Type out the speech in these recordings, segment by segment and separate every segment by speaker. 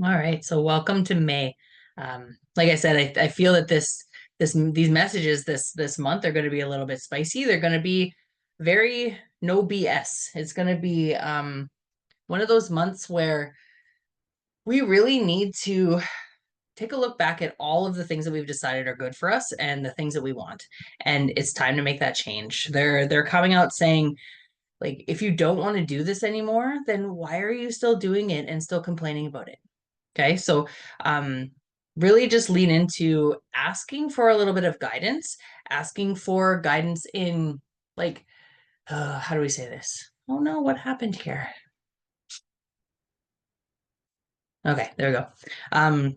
Speaker 1: All right, so welcome to May. Like I said, I feel that these messages this month are going to be a little bit spicy. They're going to be very no BS. It's going to be one of those months where we really need to take a look back at all of the things that we've decided are good for us and the things that we want. And it's time to make that change. They're coming out saying, like, if you don't want to do this anymore, then why are you still doing it and still complaining about it? Okay, so um, really just lean into asking for a little bit of guidance, asking for guidance in, like, how do we say this? Oh no, what happened here? Okay, there we go.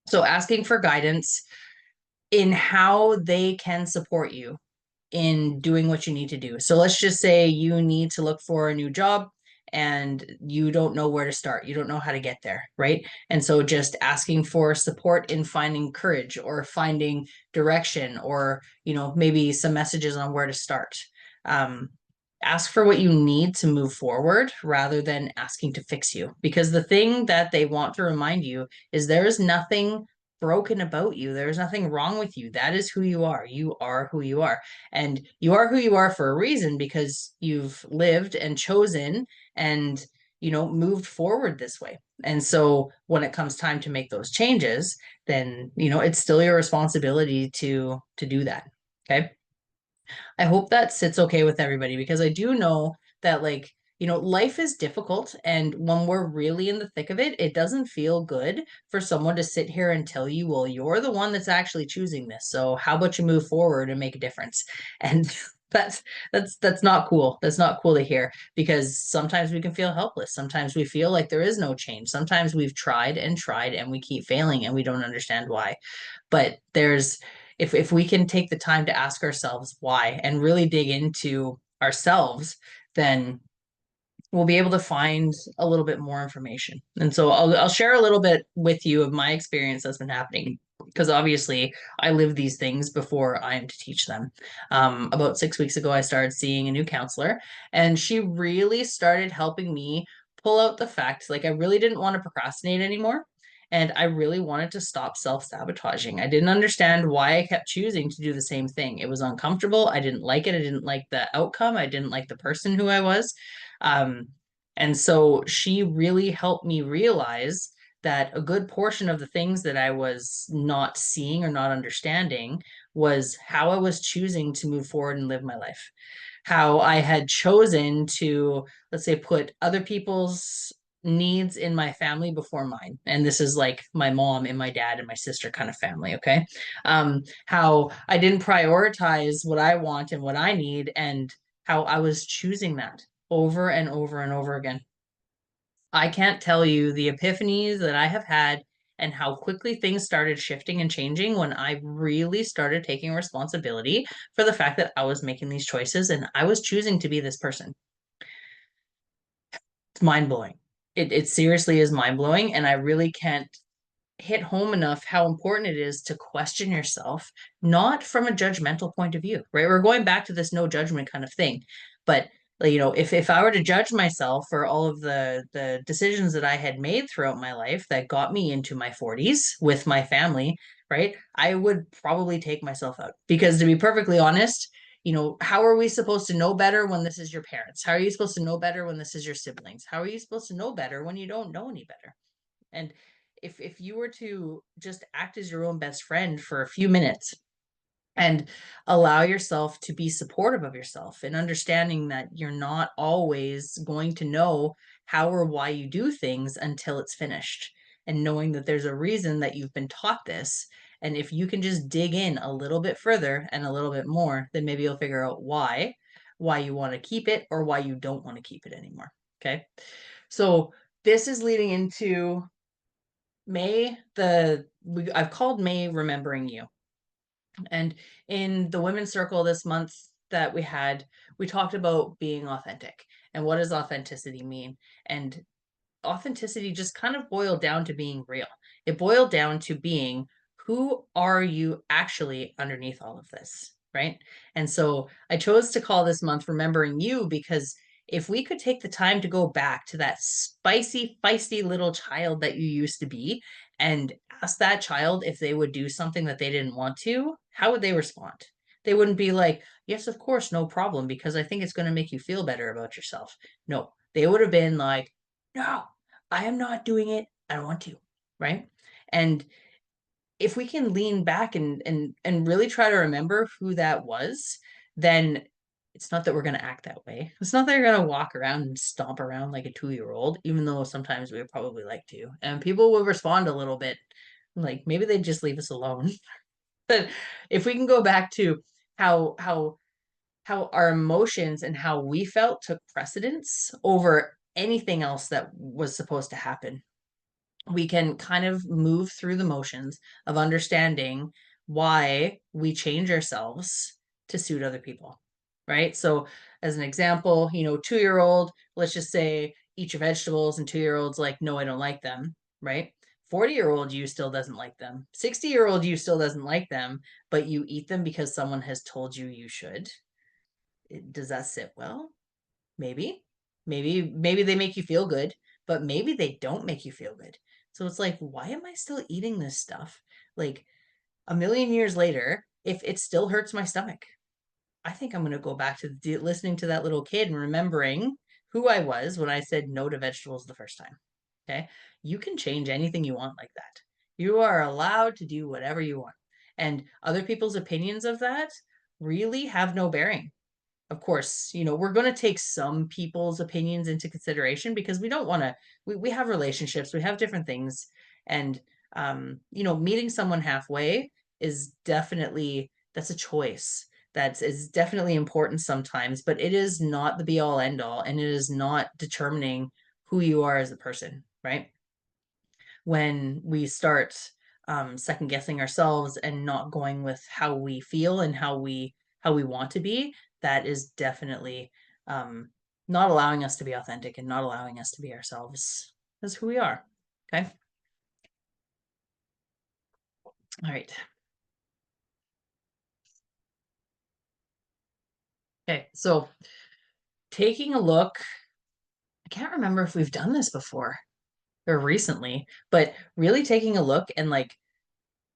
Speaker 1: So asking for guidance in how they can support you in doing what you need to do. So let's just say you need to look for a new job and you don't know where to start. You don't know how to get there, right? And so just asking for support in finding courage or finding direction or, maybe some messages on where to start. Um, Ask for what you need to move forward rather than asking to fix you. Because the thing that they want to remind you is there is nothing broken about you. There's nothing wrong with you. That is who you are. You are who you are. And you are who you are for a reason because you've lived and chosen and, moved forward this way. And so when it comes time to make those changes, then, it's still your responsibility to do that. Okay. I hope that sits okay with everybody because I do know that, like, life is difficult. And when we're really in the thick of it, it doesn't feel good for someone to sit here and tell you, well, you're the one that's actually choosing this. So how about you move forward and make a difference? And that's that's not cool. That's not cool to hear because sometimes we can feel helpless. Sometimes we feel like there is no change. Sometimes we've tried and we keep failing and we don't understand why. But there's if we can take the time to ask ourselves why and really dig into ourselves, then we'll be able to find a little bit more information. And so I'll share a little bit with you of my experience that's been happening because obviously I lived these things before I am to teach them. About 6 weeks ago, I started seeing a new counselor, and she really started helping me pull out the fact like I really didn't want to procrastinate anymore. And I really wanted to stop self sabotaging. I didn't understand why I kept choosing to do the same thing. It was uncomfortable. I didn't like it. I didn't like the outcome. I didn't like the person who I was. Um, and so she really helped me realize that a good portion of the things that I was not seeing or not understanding was how I was choosing to move forward and live my life. How I had chosen to, let's say, put other people's needs in my family before mine. And this is like my mom and my dad and my sister kind of family, okay? How I didn't prioritize what I want and what I need, and how I was choosing that over and over and over again. I can't tell you the epiphanies that I have had and how quickly things started shifting and changing when I really started taking responsibility for the fact that I was making these choices and I was choosing to be this person. It's mind blowing. It seriously is mind blowing. And I really can't hit home enough how important it is to question yourself, not from a judgmental point of view, right? We're going back to this no judgment kind of thing. But like, if I were to judge myself for all of the decisions that I had made throughout my life that got me into my 40s with my family, right? I would probably take myself out because to be perfectly honest, how are we supposed to know better when this is your parents? How are you supposed to know better when this is your siblings? How are you supposed to know better when you don't know any better? And if you were to just act as your own best friend for a few minutes and allow yourself to be supportive of yourself and understanding that you're not always going to know how or why you do things until it's finished, and knowing that there's a reason that you've been taught this, and if you can just dig in a little bit further and a little bit more, then maybe you'll figure out why you want to keep it or why you don't want to keep it anymore. Okay, so this is leading into I've called May Remembering You. And in the women's circle this month that we had, we talked about being authentic and what does authenticity mean? And authenticity just kind of boiled down to being real. It boiled down to being, who are you actually underneath all of this, right? And so I chose to call this month Remembering You because if we could take the time to go back to that spicy, feisty little child that you used to be and ask that child if they would do something that they didn't want to, how would they respond? They wouldn't be like, yes, of course, no problem, because I think it's going to make you feel better about yourself. No, they would have been like, no, I am not doing it. I don't want to. Right. And if we can lean back and really try to remember who that was, then it's not that we're going to act that way. It's not that you're going to walk around and stomp around like a 2-year-old, even though sometimes we would probably like to. And people will respond a little bit like maybe they just leave us alone. But if we can go back to how how how our emotions and how we felt took precedence over anything else that was supposed to happen, we can kind of move through the motions of understanding why we change ourselves to suit other people, right? So, as an example, 2-year-old, let's just say eat your vegetables, and 2-year-old's like, no, I don't like them, right? 40-year-old you still doesn't like them. 60-year-old you still doesn't like them, but you eat them because someone has told you you should. Does that sit well? Maybe. Maybe they make you feel good, but maybe they don't make you feel good. So it's like, why am I still eating this stuff? Like a million years later, if it still hurts my stomach, I think I'm going to go back to listening to that little kid and remembering who I was when I said no to vegetables the first time. Okay. You can change anything you want like that. You are allowed to do whatever you want. And other people's opinions of that really have no bearing. Of course, we're going to take some people's opinions into consideration because we don't want to, we have relationships, we have different things. And, meeting someone halfway is definitely, that's a choice. That is definitely important sometimes, but it is not the be all end all. And it is not determining who you are as a person, right? When we start second guessing ourselves and not going with how we feel and how we want to be, that is definitely not allowing us to be authentic and not allowing us to be ourselves as who we are. Okay. All right. Okay. So taking a look, I can't remember if we've done this before or recently, but really taking a look and like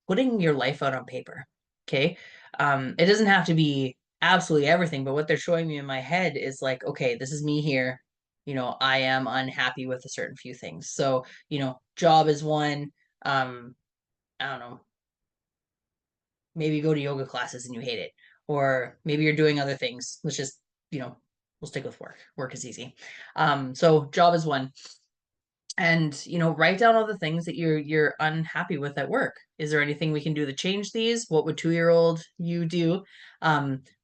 Speaker 1: putting your life out on paper. Okay. It doesn't have to be absolutely everything, but what they're showing me in my head is like, okay, this is me here. I am unhappy with a certain few things. So, job is one. I don't know, maybe you go to yoga classes and you hate it, or maybe you're doing other things. Let's just, you know, we'll stick with work. Work is easy. So job is one. And write down all the things that you're unhappy with at work. Is there anything we can do to change these? What would 2-year-old you do?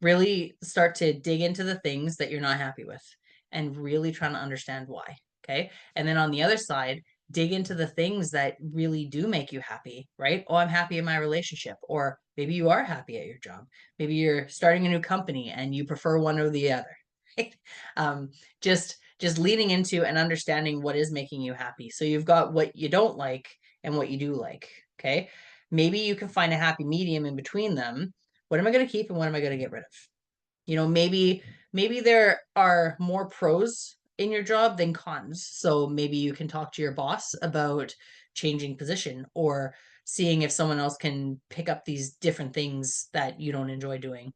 Speaker 1: Really start to dig into the things that you're not happy with and really trying to understand why. Okay. And then on the other side, dig into the things that really do make you happy, right? Oh, I'm happy in my relationship. Or maybe you are happy at your job. Maybe you're starting a new company and you prefer one or the other. Right? um, just leaning into and understanding what is making you happy. So you've got what you don't like and what you do like. Okay. Maybe you can find a happy medium in between them. What am I going to keep and what am I going to get rid of? Maybe there are more pros in your job than cons. So maybe you can talk to your boss about changing position or seeing if someone else can pick up these different things that you don't enjoy doing.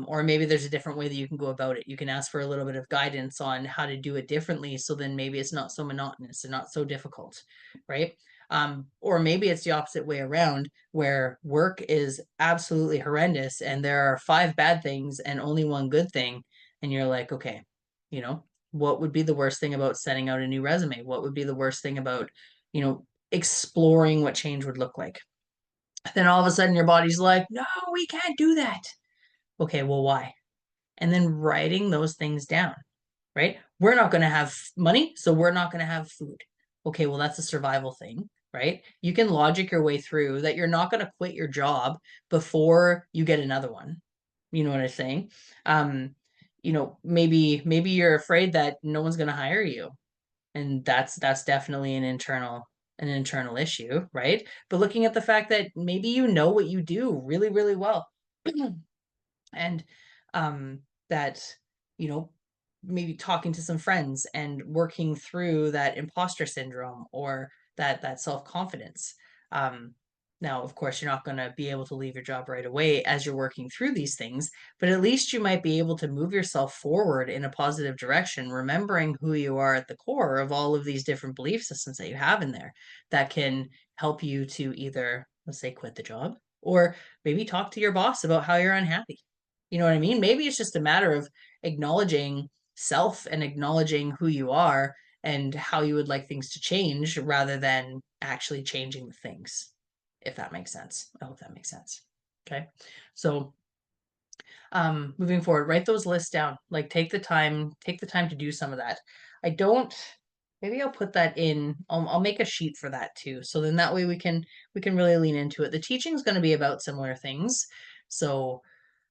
Speaker 1: Or maybe there's a different way that you can go about it. You can ask for a little bit of guidance on how to do it differently. So then maybe it's not so monotonous and not so difficult, right? Or maybe it's the opposite way around, where work is absolutely horrendous and there are 5 bad things and only one good thing. And you're like, okay, what would be the worst thing about sending out a new resume? What would be the worst thing about, exploring what change would look like? Then all of a sudden your body's like, no, we can't do that. Okay, well, why? And then writing those things down, right? We're not going to have money, so we're not going to have food. Okay, well, that's a survival thing, right? You can logic your way through that you're not going to quit your job before you get another one. You know what I'm saying? Maybe you're afraid that no one's going to hire you, and that's definitely an internal issue, right? But looking at the fact that maybe you know what you do really, really well, and that you know maybe talking to some friends and working through that imposter syndrome or that self-confidence. Um, Now, of course, you're not going to be able to leave your job right away as you're working through these things, but at least you might be able to move yourself forward in a positive direction, remembering who you are at the core of all of these different belief systems that you have in there that can help you to either, let's say, quit the job or maybe talk to your boss about how you're unhappy. You know what I mean? Maybe it's just a matter of acknowledging self and acknowledging who you are and how you would like things to change rather than actually changing the things, if that makes sense. I hope that makes sense. Okay. So moving forward, write those lists down. Like take the time to do some of that. I don't maybe I'll put that in. I'll make a sheet for that too. So then that way we can really lean into it. The teaching is going to be about similar things. So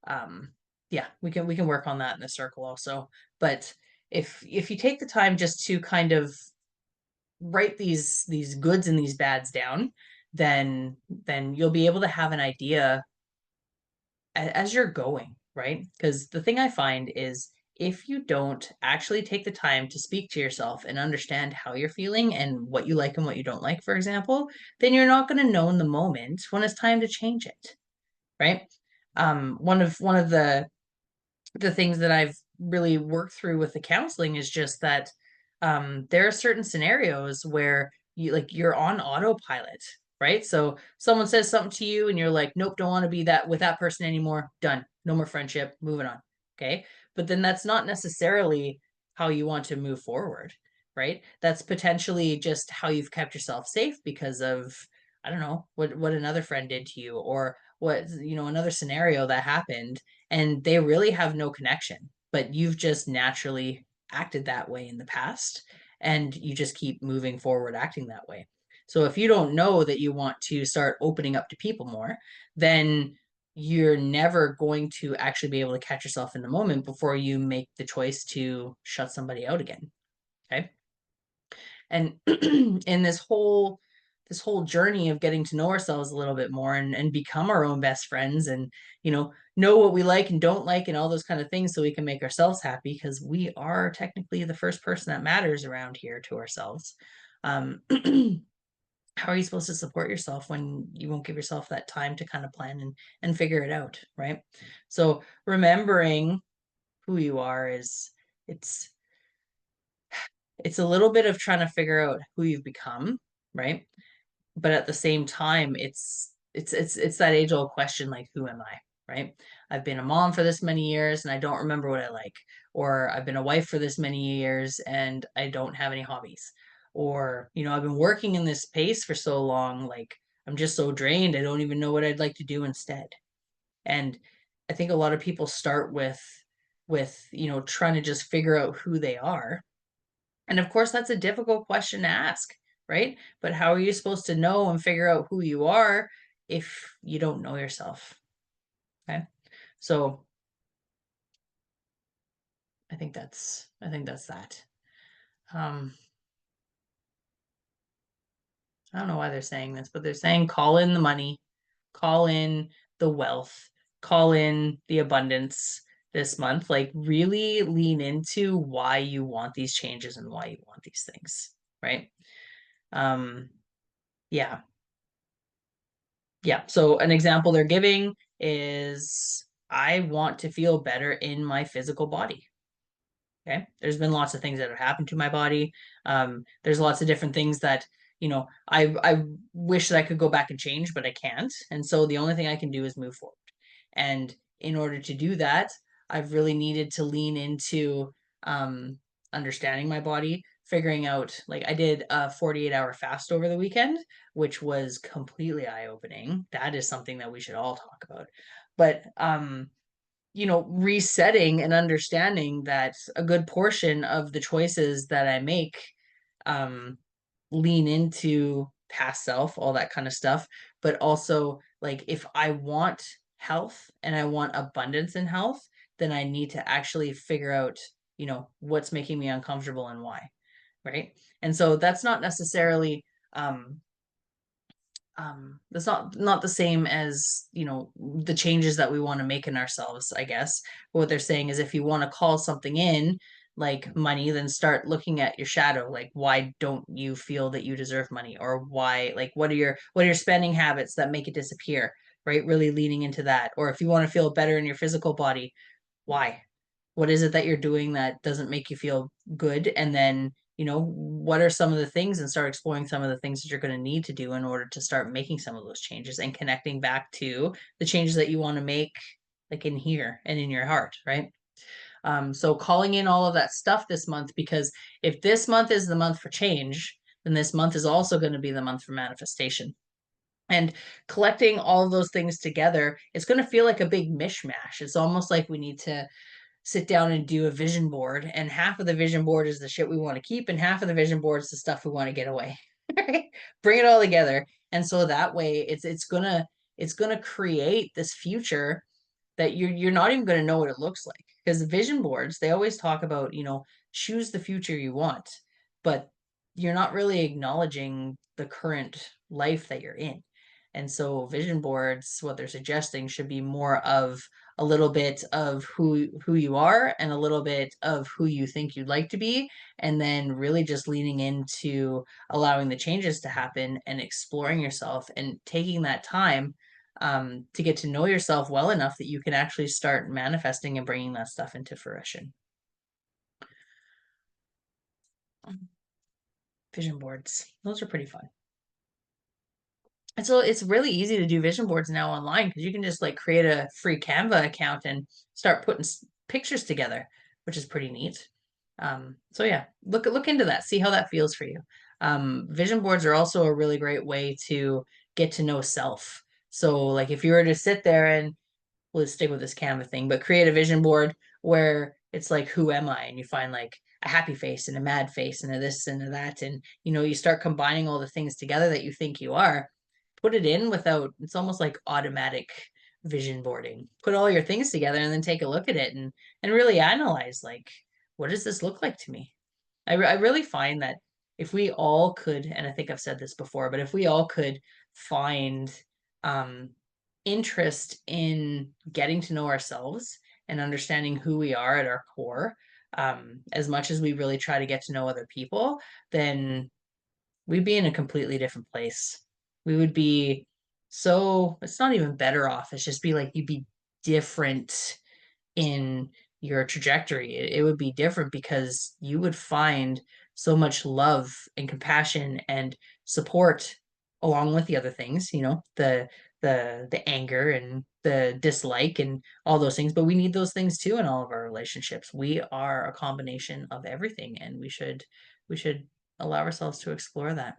Speaker 1: um yeah, we can work on that in the circle also. But if you take the time just to kind of write these goods and these bads down, then you'll be able to have an idea as you're going, right? Because the thing I find is if you don't actually take the time to speak to yourself and understand how you're feeling and what you like and what you don't like, for example, then you're not going to know in the moment when it's time to change it, right? One of the things that I've really worked through with the counseling is just that there are certain scenarios where you're on autopilot, right? So someone says something to you and you're like, nope, don't want to be that with that person anymore. Done. No more friendship. Moving on. Okay. But then that's not necessarily how you want to move forward, right? That's potentially just how you've kept yourself safe because of, I don't know, what another friend did to you or what, another scenario that happened and they really have no connection, but you've just naturally acted that way in the past and you just keep moving forward acting that way. So if you don't know that you want to start opening up to people more, then you're never going to actually be able to catch yourself in the moment before you make the choice to shut somebody out again. Okay. And in this whole journey of getting to know ourselves a little bit more and become our own best friends and know what we like and don't like and all those kind of things so we can make ourselves happy because we are technically the first person that matters around here to ourselves. um how are you supposed to support yourself when you won't give yourself that time to kind of plan and figure it out, right? So remembering who you are is it's it's a little bit of trying to figure out who you've become, right? But at the same time, it's that age old question, like, who am I? Right? I've been a mom for this many years and I don't remember what I like. Or I've been a wife for this many years and I don't have any hobbies. Or, I've been working in this space for so long, like I'm just so drained, I don't even know what I'd like to do instead. And I think a lot of people start with trying to just figure out who they are, and of course, that's a difficult question to ask, right? But how are you supposed to know and figure out who you are if you don't know yourself? Okay. So I think that's that. Um, I don't know why they're saying this, but they're saying call in the money, call in the wealth, call in the abundance this month. Like really lean into why you want these changes and why you want these things, right? Um, yeah. Yeah. So an example they're giving is I want to feel better in my physical body. Okay. There's been lots of things that have happened to my body. There's lots of different things that, I wish that I could go back and change, but I can't. And so the only thing I can do is move forward. And in order to do that, I've really needed to lean into um, understanding my body, figuring out, like, I did a 48-hour fast over the weekend, which was completely eye-opening. That is something that we should all talk about. But resetting and understanding that a good portion of the choices that I make um, lean into past self, all that kind of stuff. But also, like, if I want health and I want abundance in health, then I need to actually figure out, what's making me uncomfortable and why. Right. And so that's not necessarily um, that's not the same as the changes that we want to make in ourselves, I guess. But what they're saying is if you want to call something in, like money, then start looking at your shadow. Like, why don't you feel that you deserve money? Or why, like, what are your spending habits that make it disappear? Right? Really leaning into that. Or if you want to feel better in your physical body, why? What is it that you're doing that doesn't make you feel good? And then, what are some of the things, and start exploring some of the things that you're going to need to do in order to start making some of those changes and connecting back to the changes that you want to make, like in here and in your heart, right? So calling in all of that stuff this month, because if this month is the month for change, then this month is also going to be the month for manifestation. And collecting all of those things together, it's going to feel like a big mishmash. It's almost like we need to sit down and do a vision board, and half of the vision board is the shit we want to keep, and half of the vision board is the stuff we want to get away. Right? Bring it all together. And so that way it's gonna create this future that you're not even going to know what it looks like. Because the vision boards, they always talk about, choose the future you want, but you're not really acknowledging the current life that you're in. And so vision boards, what they're suggesting, should be more of a little bit of who you are and a little bit of who you think you'd like to be, and then really just leaning into allowing the changes to happen and exploring yourself and taking that time to get to know yourself well enough that you can actually start manifesting and bringing that stuff into fruition. Vision boards, those are pretty fun. And so it's really easy to do vision boards now online, because you can just like create a free Canva account and start putting pictures together, which is pretty neat. So yeah, look into that, see how that feels for you. Vision boards are also a really great way to get to know self. So like if you were to sit there and, let's stick with this Canva thing, but create a vision board where it's like, who am I? And you find like a happy face and a mad face and a this and a that. And, you start combining all the things together that you think you are, put it in without, it's almost like automatic vision boarding. Put all your things together and then take a look at it and really analyze, like, what does this look like to me? I really find that if we all could, and I think I've said this before, but if we all could find um, interest in getting to know ourselves and understanding who we are at our core, as much as we really try to get to know other people, then we'd be in a completely different place. We would be, so it's not even better off. It's just be like, you'd be different in your trajectory. It would be different because you would find so much love and compassion and support along with the other things, the anger and the dislike and all those things. But we need those things too in all of our relationships. We are a combination of everything, and we should allow ourselves to explore that.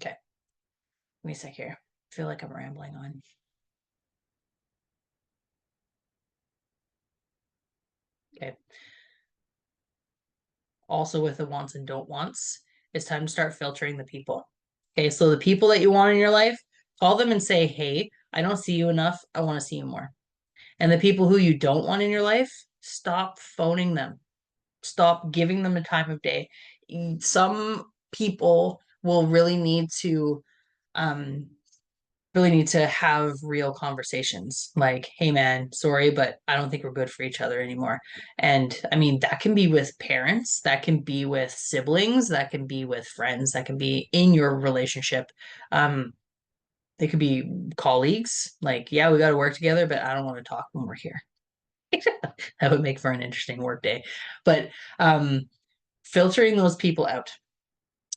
Speaker 1: Okay, give me a sec here. I feel like I'm rambling on. Okay. Also, with the wants and don't wants, it's time to start filtering the people. Okay, so the people that you want in your life, call them and say, hey, I don't see you enough. I want to see you more. And the people who you don't want in your life, stop phoning them. Stop giving them the time of day. Some people will um, really need to have real conversations like, hey man, sorry, but I don't think we're good for each other anymore. And I mean, that can be with parents, that can be with siblings, that can be with friends, that can be in your relationship. They could be colleagues, like, yeah, we got to work together, but I don't want to talk when we're here. That would make for an interesting work day. But filtering those people out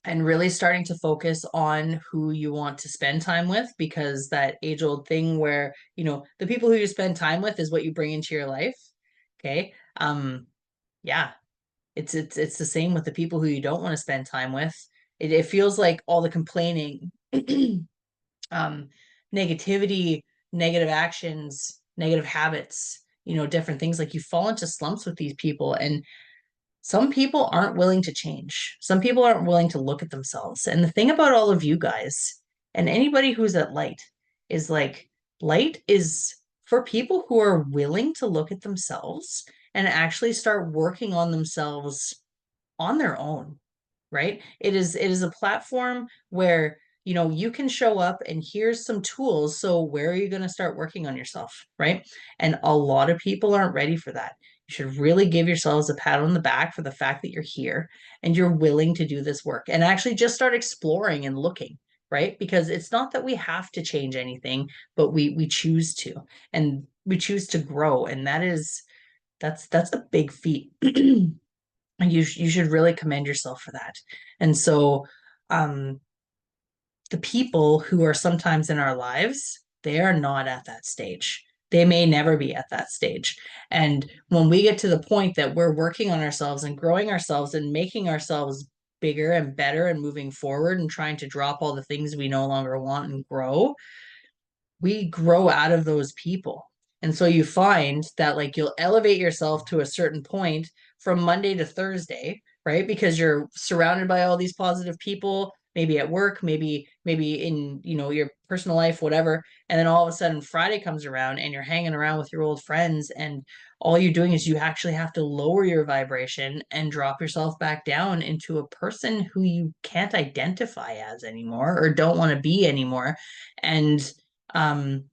Speaker 1: and really starting to focus on who you want to spend time with, because that age old thing where, the people who you spend time with is what you bring into your life. Okay. Yeah, it's the same with the people who you don't want to spend time with. It feels like all the complaining, um, negativity, negative actions, negative habits, different things, like you fall into slumps with these people. And some people aren't willing to change. Some people aren't willing to look at themselves. And the thing about all of you guys and anybody who's at light is like, light is for people who are willing to look at themselves and actually start working on themselves on their own, right? It is a platform where, you can show up and here's some tools. So where are you going to start working on yourself, right? And a lot of people aren't ready for that. You should really give yourselves a pat on the back for the fact that you're here and you're willing to do this work and actually just start exploring and looking, right? Because it's not that we have to change anything, but we choose to, and we choose to grow, and that's a big feat. And you should really commend yourself for that. And so um the people who are sometimes in our lives, they are not at that stage. They may never be at that stage. And when we get to the point that we're working on ourselves and growing ourselves and making ourselves bigger and better and moving forward and trying to drop all the things we no longer want and grow, we grow out of those people. And so you find that like you'll elevate yourself to a certain point from Monday to Thursday, right? Because you're surrounded by all these positive people, maybe at work, maybe in, your personal life, whatever. And then all of a sudden Friday comes around and you're hanging around with your old friends, and all you're doing is you actually have to lower your vibration and drop yourself back down into a person who you can't identify as anymore or don't want to be anymore. And um,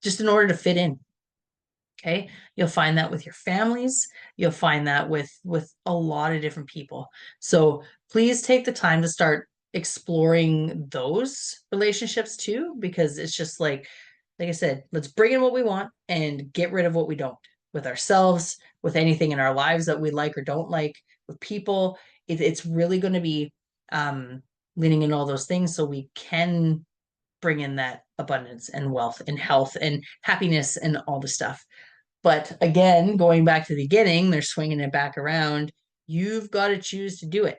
Speaker 1: just in order to fit in. Okay. You'll find that with your families. You'll find that with a lot of different people. So please take the time to start exploring those relationships too, because it's just like I said, let's bring in what we want and get rid of what we don't, with ourselves, with anything in our lives that we like or don't like, with people. It's really going to be leaning in all those things so we can bring in that abundance and wealth and health and happiness and all the stuff. But again, going back to the beginning, they're swinging it back around. You've got to choose to do it.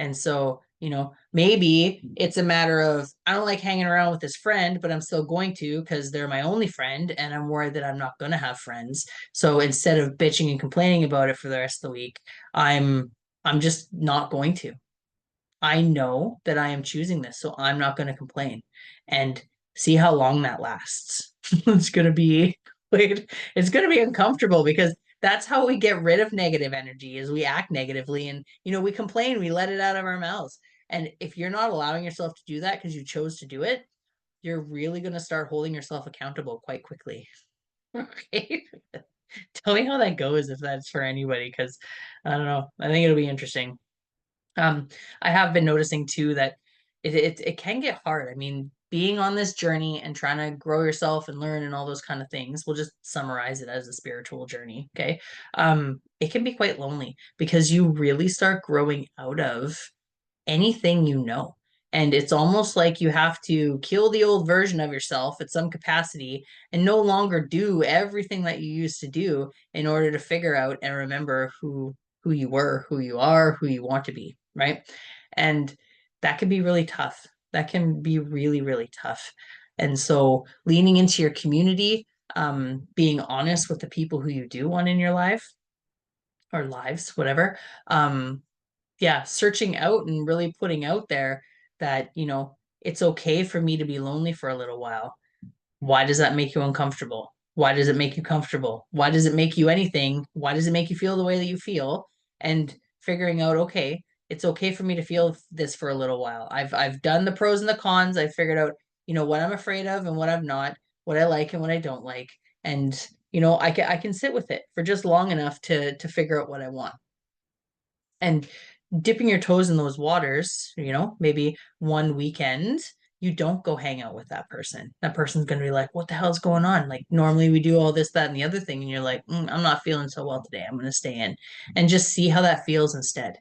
Speaker 1: And so, maybe it's a matter of, I don't like hanging around with this friend, but I'm still going to because they're my only friend and I'm worried that I'm not going to have friends. So instead of bitching and complaining about it for the rest of the week, I'm just not going to. I know that I am choosing this, so I'm not going to complain, and see how long that lasts. It's going to be it's going to be uncomfortable because that's how we get rid of negative energy is we act negatively, and we complain, we let it out of our mouths. And if you're not allowing yourself to do that because you chose to do it, you're really going to start holding yourself accountable quite quickly. Okay. Tell me how that goes if that's for anybody, because I don't know. I think it'll be interesting. Um, I have been noticing too that it can get hard. I mean, being on this journey and trying to grow yourself and learn and all those kind of things, we'll just summarize it as a spiritual journey. Okay. It can be quite lonely because you really start growing out of anything you know. And it's almost like you have to kill the old version of yourself at some capacity and no longer do everything that you used to do in order to figure out and remember who you were, who you are, who you want to be, right? And that can be really tough. That can be really, really tough. And so leaning into your community, being honest with the people who you do want in your life or lives, whatever, um, yeah, searching out and really putting out there that, it's okay for me to be lonely for a little while. Why does that make you uncomfortable? Why does it make you comfortable? Why does it make you anything? Why does it make you feel the way that you feel? And figuring out, okay, it's okay for me to feel this for a little while. I've done the pros and the cons. I've figured out, what I'm afraid of and what I'm not, what I like and what I don't like. And, I can sit with it for just long enough to figure out what I want. And dipping your toes in those waters, maybe one weekend, you don't go hang out with that person. That person's going to be like, what the hell's going on? Like, normally we do all this, that, and the other thing. And you're like, I'm not feeling so well today. I'm going to stay in and just see how that feels instead.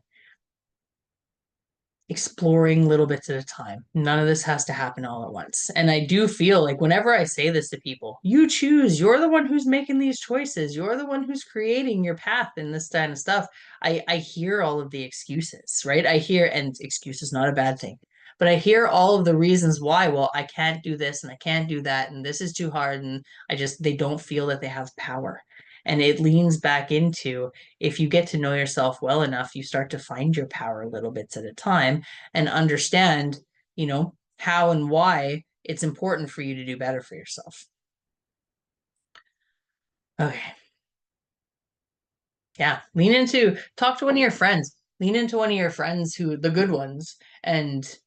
Speaker 1: Exploring little bits at a time. None of this has to happen all at once. And I do feel like whenever I say this to people, you choose, you're the one who's making these choices. You're the one who's creating your path and this kind of stuff. I hear all of the excuses, right? I hear, and excuse is not a bad thing, but I hear all of the reasons why, well, I can't do this and I can't do that. And this is too hard. And they don't feel that they have power. And it leans back into, if you get to know yourself well enough, you start to find your power little bits at a time and understand, how and why it's important for you to do better for yourself. Okay. Yeah. Talk to one of your friends. Lean into one of your friends, who the good ones, and,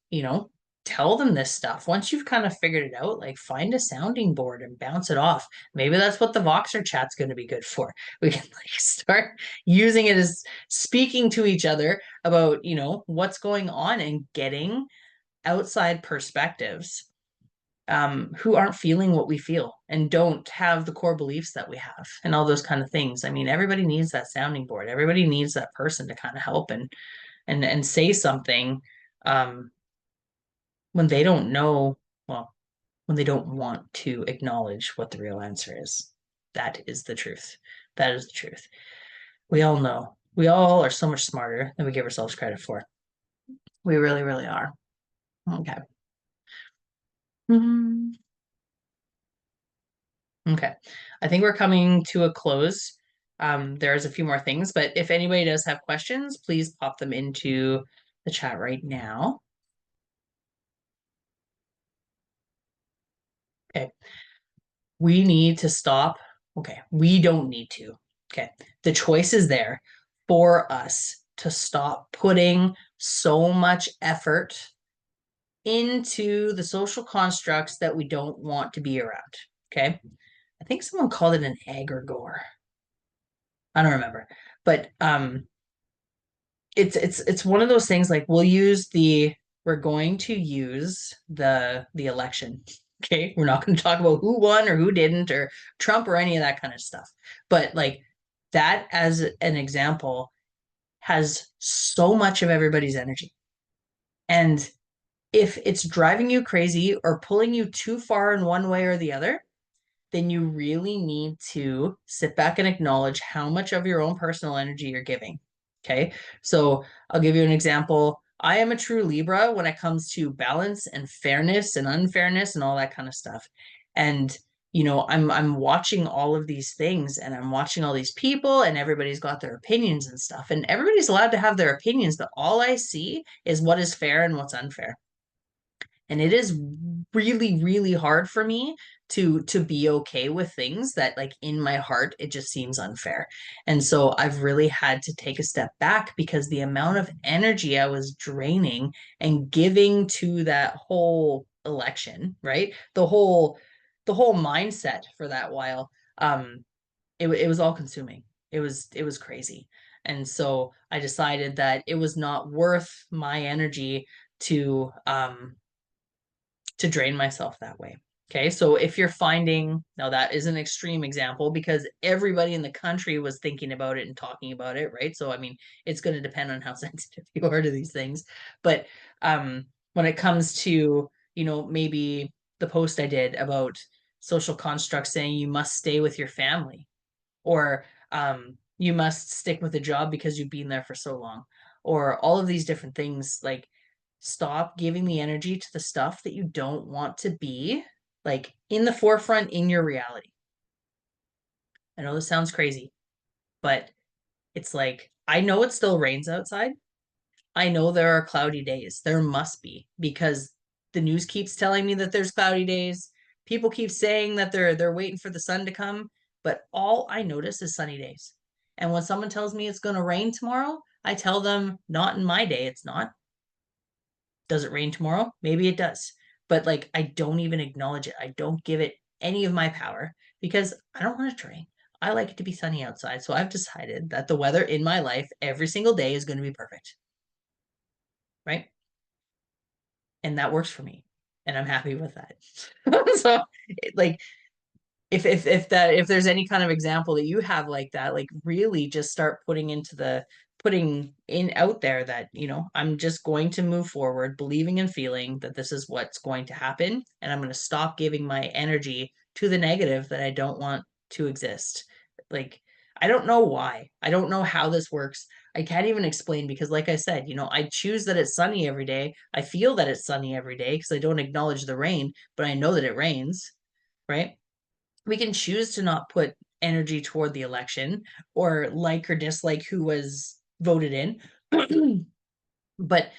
Speaker 1: tell them this stuff. Once you've kind of figured it out, like find a sounding board and bounce it off. Maybe that's what the Voxer chat's going to be good for. We can like start using it as speaking to each other about, what's going on and getting outside perspectives who aren't feeling what we feel and don't have the core beliefs that we have and all those kind of things. I mean, everybody needs that sounding board. Everybody needs that person to kind of help and say something um, when they don't know, well, when they don't want to acknowledge what the real answer is. That is the truth. That is the truth. We all know. We all are so much smarter than we give ourselves credit for. We really, really are. Okay. Mhm. Okay. I think we're coming to a close. There's a few more things, but if anybody does have questions, please pop them into the chat right now. Okay. We need to stop. Okay. We don't need to. Okay. The choice is there for us to stop putting so much effort into the social constructs that we don't want to be around. Okay. I think someone called it an egregore. I don't remember. But it's one of those things like we're going to use the election. Okay. We're not going to talk about who won or who didn't or Trump or any of that kind of stuff. But like that as an example has so much of everybody's energy. And if it's driving you crazy or pulling you too far in one way or the other, then you really need to sit back and acknowledge how much of your own personal energy you're giving. Okay. So I'll give you an example. I am a true Libra when it comes to balance and fairness and unfairness and all that kind of stuff. And I'm watching all of these things and I'm watching all these people and everybody's got their opinions and stuff. And everybody's allowed to have their opinions, but all I see is what is fair and what's unfair. And it is really, really hard for me to be okay with things that like in my heart it just seems unfair. And so I've really had to take a step back because the amount of energy I was draining and giving to that whole election, right? The whole mindset for that while it was all consuming. It was crazy. And so I decided that it was not worth my energy to drain myself that way. Okay, so if you're finding, now that is an extreme example because everybody in the country was thinking about it and talking about it, right? So, I mean, it's going to depend on how sensitive you are to these things. But when it comes to, maybe the post I did about social constructs saying you must stay with your family or you must stick with a job because you've been there for so long, or all of these different things, like stop giving the energy to the stuff that you don't want to be like in the forefront in your reality. I know this sounds crazy, but it's like I know it still rains outside. I know there are cloudy days. There must be because the news keeps telling me that there's cloudy days. People keep saying that they're waiting for the sun to come, but all I notice is sunny days. And when someone tells me it's going to rain tomorrow, I tell them not in my day it's not. Does it rain tomorrow? Maybe it does. But like I don't even acknowledge it. I don't give it any of my power because I don't want it to rain. I like it to be sunny outside. So I've decided that the weather in my life every single day is going to be perfect. Right? And that works for me. And I'm happy with that. So like if there's any kind of example that you have like that, like really just start putting in out there that, I'm just going to move forward, believing and feeling that this is what's going to happen. And I'm going to stop giving my energy to the negative that I don't want to exist. Like, I don't know why. I don't know how this works. I can't even explain because, like I said, I choose that it's sunny every day. I feel that it's sunny every day because I don't acknowledge the rain, but I know that it rains, right? We can choose to not put energy toward the election or like or dislike who was voted in. But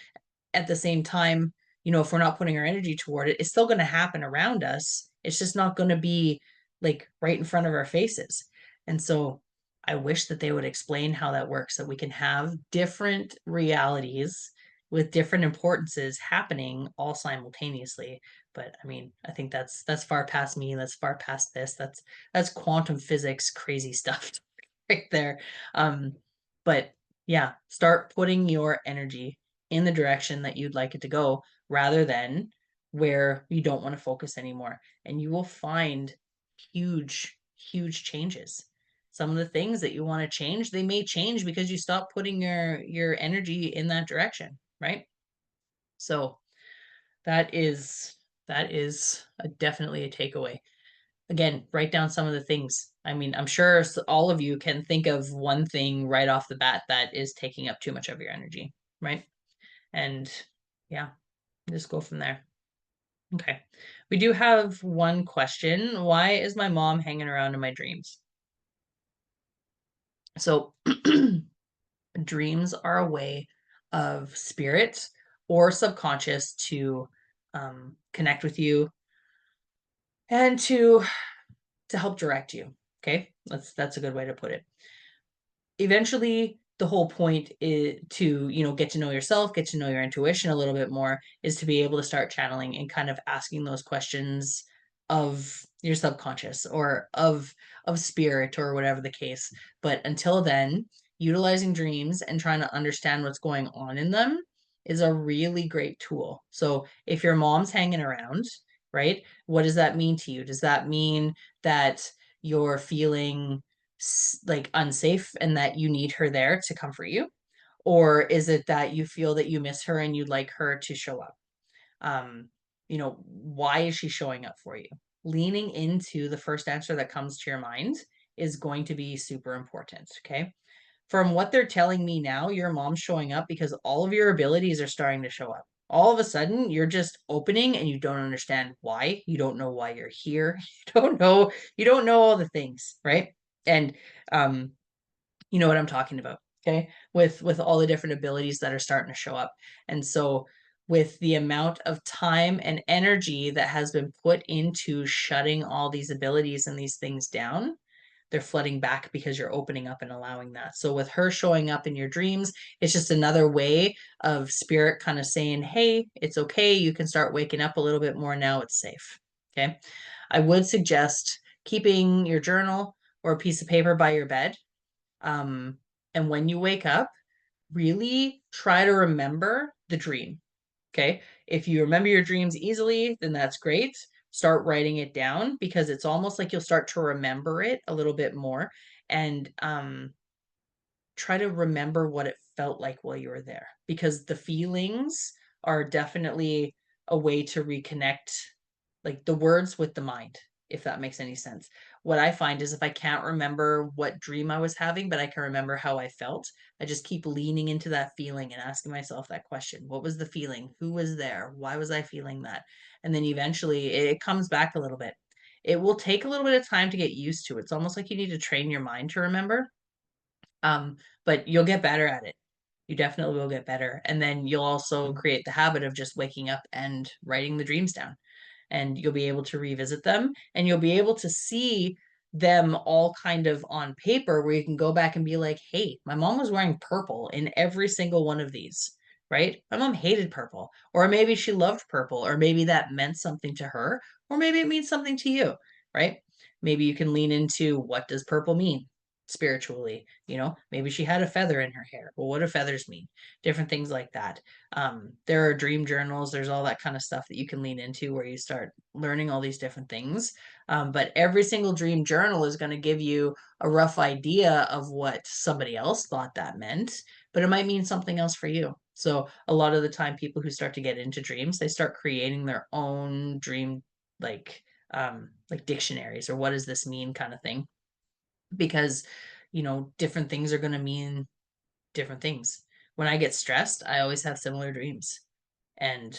Speaker 1: at the same time, if we're not putting our energy toward it, it's still going to happen around us. It's just not going to be like right in front of our faces. And so I wish that they would explain how that works, that we can have different realities with different importances happening all simultaneously. But I mean, I think that's far past me. That's far past this. That's quantum physics crazy stuff right there. But yeah, start putting your energy in the direction that you'd like it to go rather than where you don't want to focus anymore. And you will find huge, huge changes. Some of the things that you want to change, they may change because you stop putting your energy in that direction, right? So that is definitely a takeaway. Again, write down some of the things. I mean, I'm sure all of you can think of one thing right off the bat that is taking up too much of your energy, right? And yeah, just go from there. Okay. We do have one question. Why is my mom hanging around in my dreams? So dreams are a way of spirit or subconscious to connect with you and to help direct you. Okay, that's a good way to put it. Eventually, the whole point is to get to know yourself, get to know your intuition a little bit more, is to be able to start channeling and kind of asking those questions of your subconscious or of spirit or whatever the case. But until then, utilizing dreams and trying to understand what's going on in them is a really great tool. So if your mom's hanging around, right, what does that mean to you? Does that mean that you're feeling like unsafe and that you need her there to comfort you? Or is it that you feel that you miss her and you'd like her to show up? Um, why is she showing up for you? Leaning into the first answer that comes to your mind is going to be super important. Okay. From what they're telling me now, your mom's showing up because all of your abilities are starting to show up. All of a sudden, you're just opening and you don't understand why. You don't know why you're here. You don't know all the things, right? And um, you know what I'm talking about, okay? With all the different abilities that are starting to show up. And so with the amount of time and energy that has been put into shutting all these abilities and these things down, they're flooding back because you're opening up and allowing that. So with her showing up in your dreams, it's just another way of spirit kind of saying, hey, it's okay. You can start waking up a little bit more now. It's safe. Okay. I would suggest keeping your journal or a piece of paper by your bed. Um, and when you wake up, really try to remember the dream. Okay. If you remember your dreams easily, then that's great. Start writing it down because it's almost like you'll start to remember it a little bit more and try to remember what it felt like while you were there because the feelings are definitely a way to reconnect like the words with the mind, if that makes any sense. What I find is if I can't remember what dream I was having, but I can remember how I felt, I just keep leaning into that feeling and asking myself that question. What was the feeling? Who was there? Why was I feeling that? And then eventually it comes back a little bit. It will take a little bit of time to get used to. It's almost like you need to train your mind to remember. But you'll get better at it. You definitely will get better. And then you'll also create the habit of just waking up and writing the dreams down. And you'll be able to revisit them and you'll be able to see them all kind of on paper where you can go back and be like, hey, my mom was wearing purple in every single one of these, right? My mom hated purple, or maybe she loved purple, or maybe that meant something to her, or maybe it means something to you, right? Maybe you can lean into what does purple mean? Spiritually, maybe she had a feather in her hair. Well, what do feathers mean? Different things like that. There are dream journals, there's all that kind of stuff that you can lean into where you start learning all these different things. But every single dream journal is going to give you a rough idea of what somebody else thought that meant, but it might mean something else for you. So a lot of the time, people who start to get into dreams, they start creating their own dream like dictionaries or what does this mean kind of thing because different things are going to mean different things. When I get stressed, I always have similar dreams. And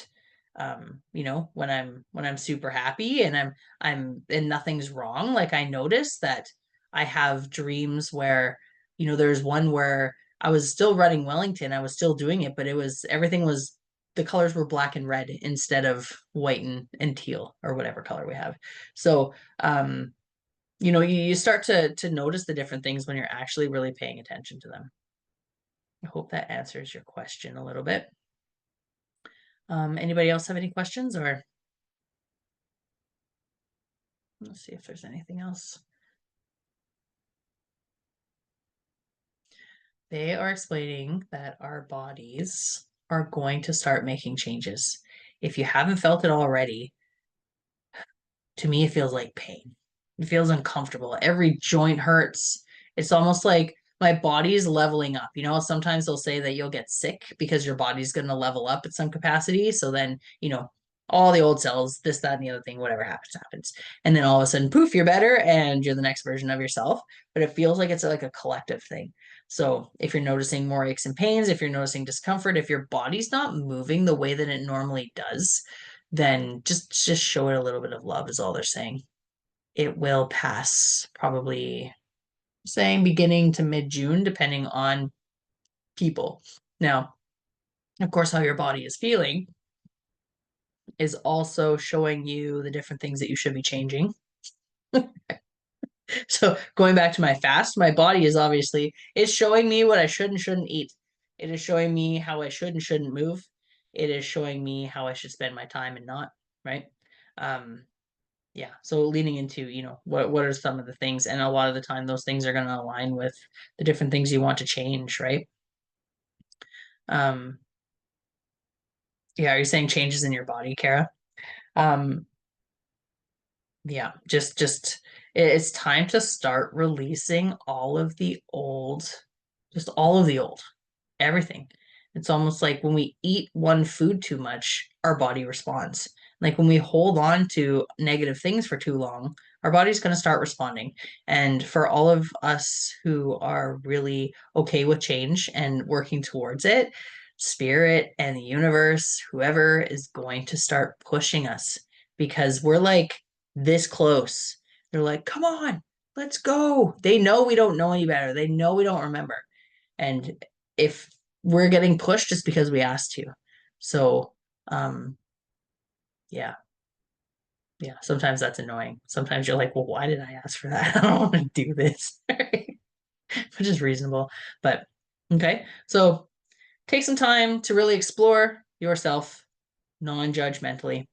Speaker 1: when I'm super happy and I'm and nothing's wrong, like I notice that I have dreams where there's one where I was still running Wellington, I was still doing it, but everything was the colors were black and red instead of white and teal or whatever color we have. So you start to notice the different things when you're actually really paying attention to them. I hope that answers your question a little bit. Anybody else have any questions, or let's see if there's anything else. They are explaining that our bodies are going to start making changes. If you haven't felt it already, to me, it feels like pain. It feels uncomfortable. Every joint hurts. It's almost like my body's leveling up. You know, sometimes they'll say that you'll get sick because your body's going to level up at some capacity. So then, all the old cells, this, that, and the other thing, whatever happens, happens. And then all of a sudden, poof, you're better and you're the next version of yourself. But it feels like it's like a collective thing. So if you're noticing more aches and pains, if you're noticing discomfort, if your body's not moving the way that it normally does, then just show it a little bit of love is all they're saying. It will pass, probably saying beginning to mid-June, depending on people. Now, of course, how your body is feeling is also showing you the different things that you should be changing. So going back to my fast, my body is obviously it's showing me what I should and shouldn't eat. It is showing me how I should and shouldn't move. It is showing me how I should spend my time and not, right? Um, yeah, so leaning into, what are some of the things, and a lot of the time those things are going to align with the different things you want to change, right? um yeah, are you saying changes in your body, Kara? um yeah, just it's time to start releasing all of the old, just all of the old, everything. It's almost like when we eat one food too much, our body responds. Like when we hold on to negative things for too long, our body's going to start responding. And for all of us who are really okay with change and working towards it, spirit and the universe, whoever is going to start pushing us because we're like this close. They're like, come on, let's go. They know we don't know any better. They know we don't remember. And if we're getting pushed, it's because we asked to. So, um, yeah, yeah. Sometimes that's annoying. Sometimes you're like, well, why did I ask for that? I don't want to do this, which is reasonable. But okay, so take some time to really explore yourself non-judgmentally.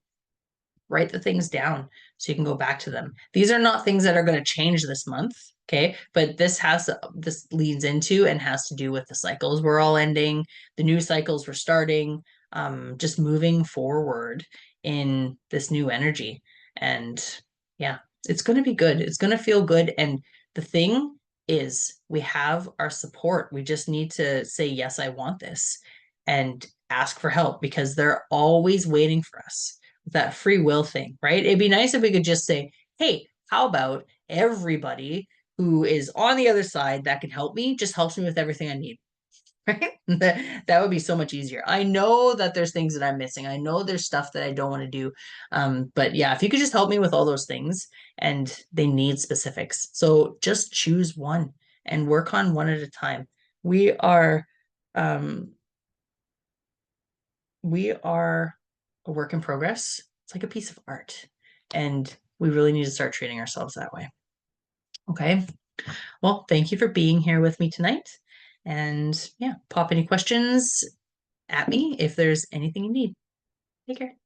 Speaker 1: Write the things down so you can go back to them. These are not things that are going to change this month, okay? But this leads into and has to do with the cycles we're all ending, the new cycles we're starting, just moving forward in this new energy. And yeah, it's going to be good. It's going to feel good. And the thing is, we have our support. We just need to say, yes, I want this, and ask for help because they're always waiting for us, that free will thing, right? It'd be nice if we could just say, hey, how about everybody who is on the other side that can help me just helps me with everything I need, right? That would be so much easier. I know that there's things that I'm missing. I know there's stuff that I don't want to do. But yeah, if you could just help me with all those things, and they need specifics. So just choose one and work on one at a time. We are um we are a work in progress. It's like a piece of art. And we really need to start treating ourselves that way. Okay. Well, thank you for being here with me tonight. And yeah, pop any questions at me if there's anything you need. Take care.